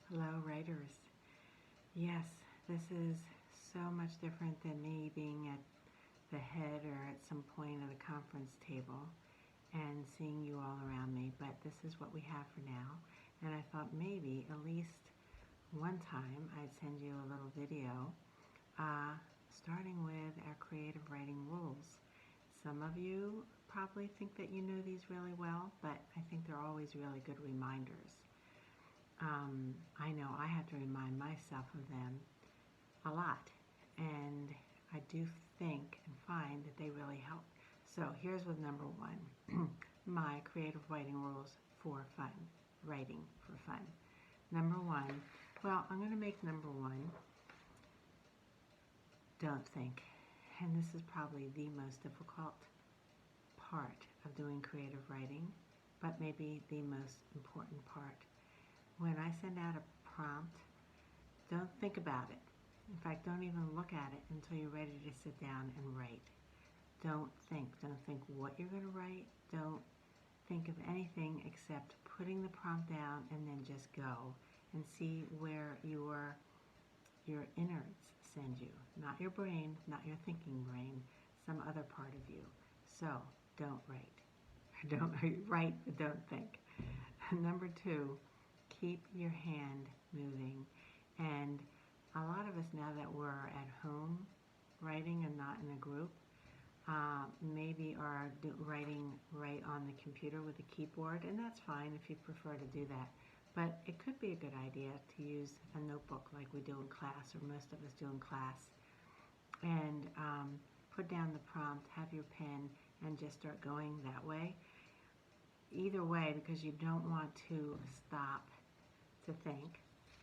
Hello, writers. Yes, this is so much different than me being at the head or at some point of the conference table and seeing you all around me, but this is what we have for now. And I thought maybe at least one time I'd send you a little video starting with our creative writing rules. Some of you probably think that you know these really well, but I think they're always really good reminders. I know I have to remind myself of them a lot, and I do think and find that they really help. So here's with number one, my creative writing rules for fun, writing for fun. Number one, well, I'm going to make number one, don't think. And this is probably the most difficult part of doing creative writing, but maybe the most important part. When I send out a prompt, don't think about it. In fact, don't even look at it until you're ready to sit down and write. Don't think. Don't think what you're going to write. Don't think of anything except putting the prompt down and then just go and see where your innards send you. Not your brain, not your thinking brain, some other part of you. So don't write. Don't write, but don't think. Number two, keep your hand moving. And a lot of us, now that we're at home writing and not in a group, maybe are writing right on the computer with a keyboard, and that's fine if you prefer to do that. But it could be a good idea to use a notebook like we do in class, or most of us do in class, and put down the prompt, have your pen, and just start going that way. Either way, because you don't want to stop to think,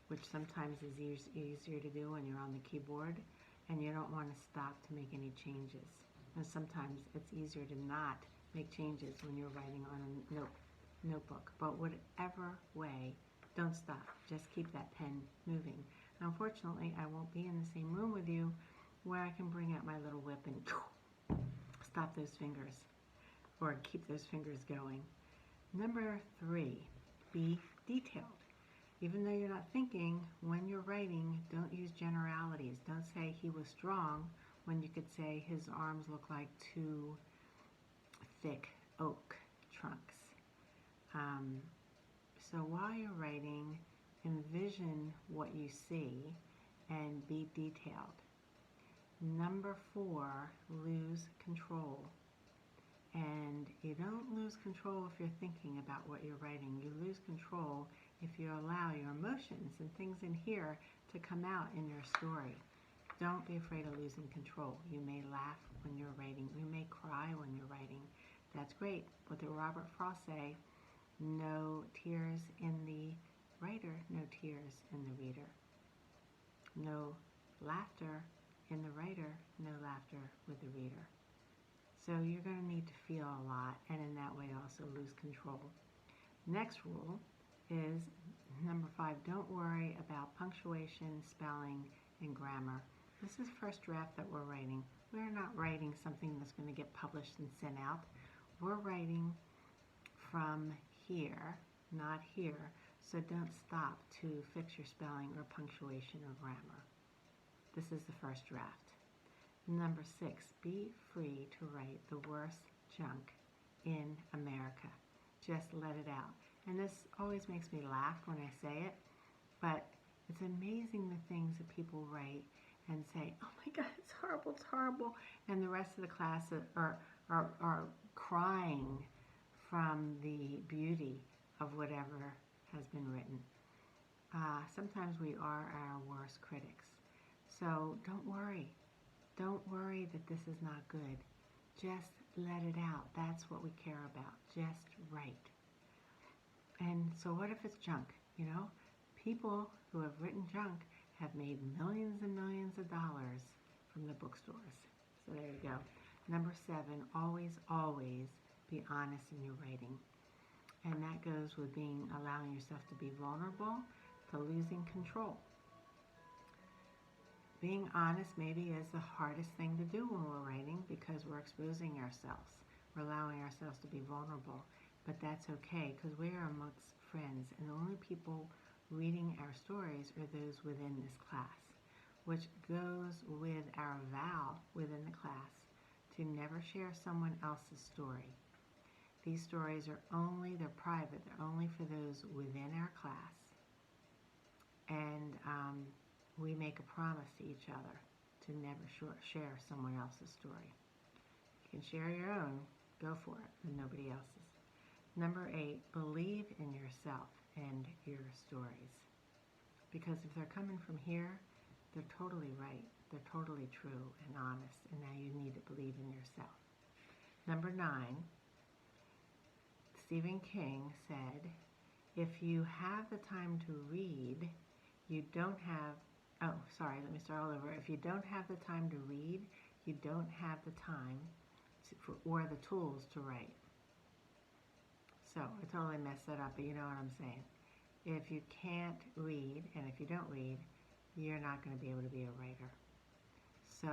which sometimes is easier to do when you're on the keyboard, and you don't want to stop to make any changes. And sometimes it's easier to not make changes when you're writing on a notebook. But whatever way, don't stop. Just keep that pen moving. Unfortunately, I won't be in the same room with you where I can bring out my little whip and stop those fingers, or keep those fingers going. Number three, be detailed. Even though you're not thinking, when you're writing, don't use generalities. Don't say he was strong when you could say his arms look like two thick oak trunks. So while you're writing, envision what you see and be detailed. Number four, lose control. And you don't lose control if you're thinking about what you're writing. You lose control if you allow your emotions and things in here to come out in your story. Don't be afraid of losing control. You may laugh when you're writing. You may cry when you're writing. That's great. What did Robert Frost say? No tears in the writer, no tears in the reader. No laughter in the writer, no laughter with the reader. So you're going to need to feel a lot, and in that way also lose control. Next rule is number five, don't worry about punctuation, spelling, and grammar. This is first draft that we're writing. We're not writing something that's going to get published and sent out. We're writing from here, not here, so don't stop to fix your spelling or punctuation or grammar. This is the first draft. Number six, be free to write the worst junk in America. Just let it out. And this always makes me laugh when I say it, but it's amazing the things that people write and say, oh my God, it's horrible, and the rest of the class are crying from the beauty of whatever has been written. Sometimes we are our worst critics. So don't worry. Don't worry that this is not good. Just let it out. That's what we care about. Just write. And so what if it's junk? You know, people who have written junk have made millions and millions of dollars from the bookstores. So there you go. Number seven, always, always be honest in your writing. And that goes with allowing yourself to be vulnerable, to losing control. Being honest maybe is the hardest thing to do when we're writing because we're exposing ourselves. We're allowing ourselves to be vulnerable. But that's okay because we are amongst friends, and the only people reading our stories are those within this class, which goes with our vow within the class to never share someone else's story. These stories are they're private, they're only for those within our class. And we make a promise to each other to never share someone else's story. You can share your own, go for it, but nobody else's. Number 8, believe in yourself and your stories. Because if they're coming from here, they're totally right. They're totally true and honest, and now you need to believe in yourself. Number 9, Stephen King said, if you have the time to read, you don't have, let me start all over. If you don't have the time to read, you don't have the time or the tools to write. So I totally messed that up, but you know what I'm saying. If you can't read, and if you don't read, you're not going to be able to be a writer. So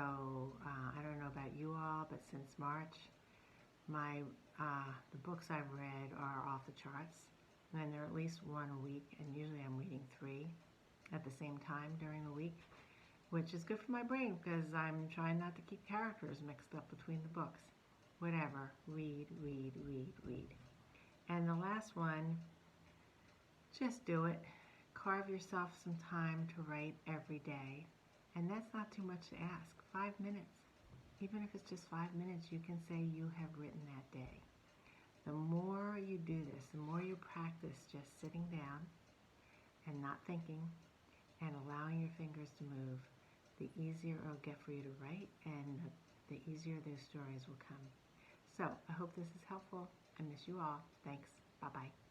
I don't know about you all, but since March, the books I've read are off the charts, and they're at least one a week, and usually I'm reading 3 at the same time during the week, which is good for my brain because I'm trying not to keep characters mixed up between the books. Whatever, read, read, read, read. And the last one, just do it. Carve yourself some time to write every day, and that's not too much to ask. 5 minutes. Even if it's just 5 minutes, you can say you have written that day. The more you do this, the more you practice just sitting down and not thinking and allowing your fingers to move, the easier it'll get for you to write, and the easier those stories will come. So I hope this is helpful. I miss you all. Thanks. Bye-bye.